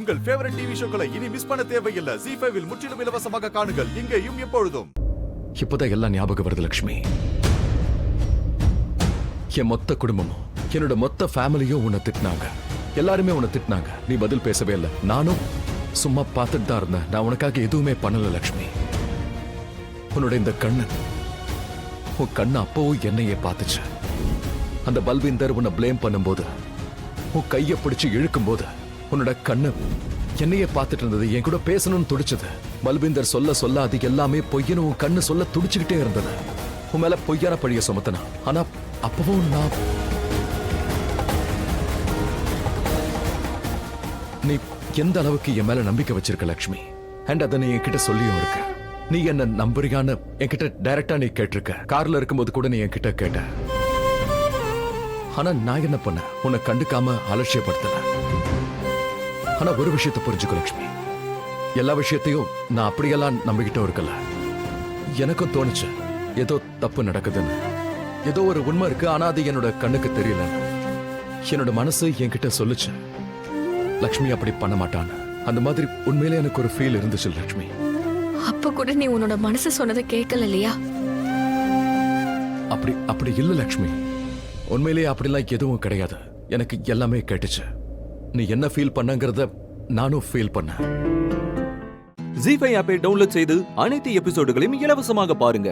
உங்கள் favourite TV ஷோக்களை இனி miss பண்ண தேவையில்லை. ZEE5 இல் முற்றிலும் இலவசமாக காணுங்கள். இங்கேயும் எப்பொழுதும். இப்பதான் எல்லாம் ஞாபகம் வருது லட்சுமி. என் மொத்த குடும்பமும் என்னோட மொத்த ஃபேமிலியும் உன்னை திட்டினாங்க. எல்லாருமே உன்னை திட்டினாங்க. நீ பதில் பேசவே இல்லை. நானும் சும்மா பார்த்துட்டு தான் இருந்தேன். நான் உனக்காக எதுவுமே பண்ணல லட்சுமி. உன்னோட இந்த கண்ணு, உன் கண்ணு அப்பவும் என்னையே பார்த்துச்சு. அந்த பல்விந்தர் உன்னை பிளேம் பண்ணும்போது, உன் கையை பிடிச்சு இழுக்கும் போது உன்னோட கண்ணு என்னையே பார்த்துட்டு இருந்தது. என் கூட பேசணும்னு துடிச்சது. பல்விந்தர் சொல்ல சொல்ல அது எல்லாமே பொய்யன்னு உன் கண்ணு சொல்ல துடிச்சுக்கிட்டே இருந்தது. உன் மேல பொய்யான பழிய சுமத்தனா. ஆனா அப்பவும் நான், நீ எந்த அளவுக்கு என் மேல நம்பிக்கை வச்சிருக்க லட்சுமி, அண்ட் அதை நீ என்கிட்ட சொல்லியும் இருக்க. நீ என்ன நம்புறியான்னு என்கிட்ட டைரக்டா நீ கேட்டிருக்க. கார்ல இருக்கும்போது கூட நீ என்கிட்ட கேட்ட. ஆனா நான் என்ன பண்ண, உன்னை கண்டுக்காம அலட்சியப்படுத்தல. ஆனா ஒரு விஷயத்தை புரிஞ்சுக்க லட்சுமி, எல்லா விஷயத்தையும் நான் அப்படியெல்லாம் நம்பிக்கிட்டும் இருக்கல. எனக்கும் தோணுச்சு ஏதோ தப்பு நடக்குதுன்னு. ஏதோ ஒரு உண்மை இருக்கு, ஆனா அது என்னோட கண்ணுக்கு தெரியல. என்னோட மனசு என்கிட்ட சொல்லுச்சு லட்சுமி அப்படி பண்ண மாட்டான்னு. அந்த மாதிரி உண்மையிலே எனக்கு ஒரு ஃபீல் இருந்துச்சு லட்சுமி. அப்ப கூட நீ உன்னோட மனசு சொன்னதை கேட்கல இல்லையா? அப்படி இல்ல லட்சுமி. உண்மையிலேயே அப்படிலாம் எதுவும் கிடையாது. எனக்கு எல்லாமே கேட்டுச்சு. நீ என்ன ஃபீல் பண்ணங்கறத நானும் ஃபீல் பண்ணேன். ZEE5 ஆப்பை டவுன்லோட் செய்து அனைத்து எபிசோடுகளையும் இலவசமாக பாருங்க.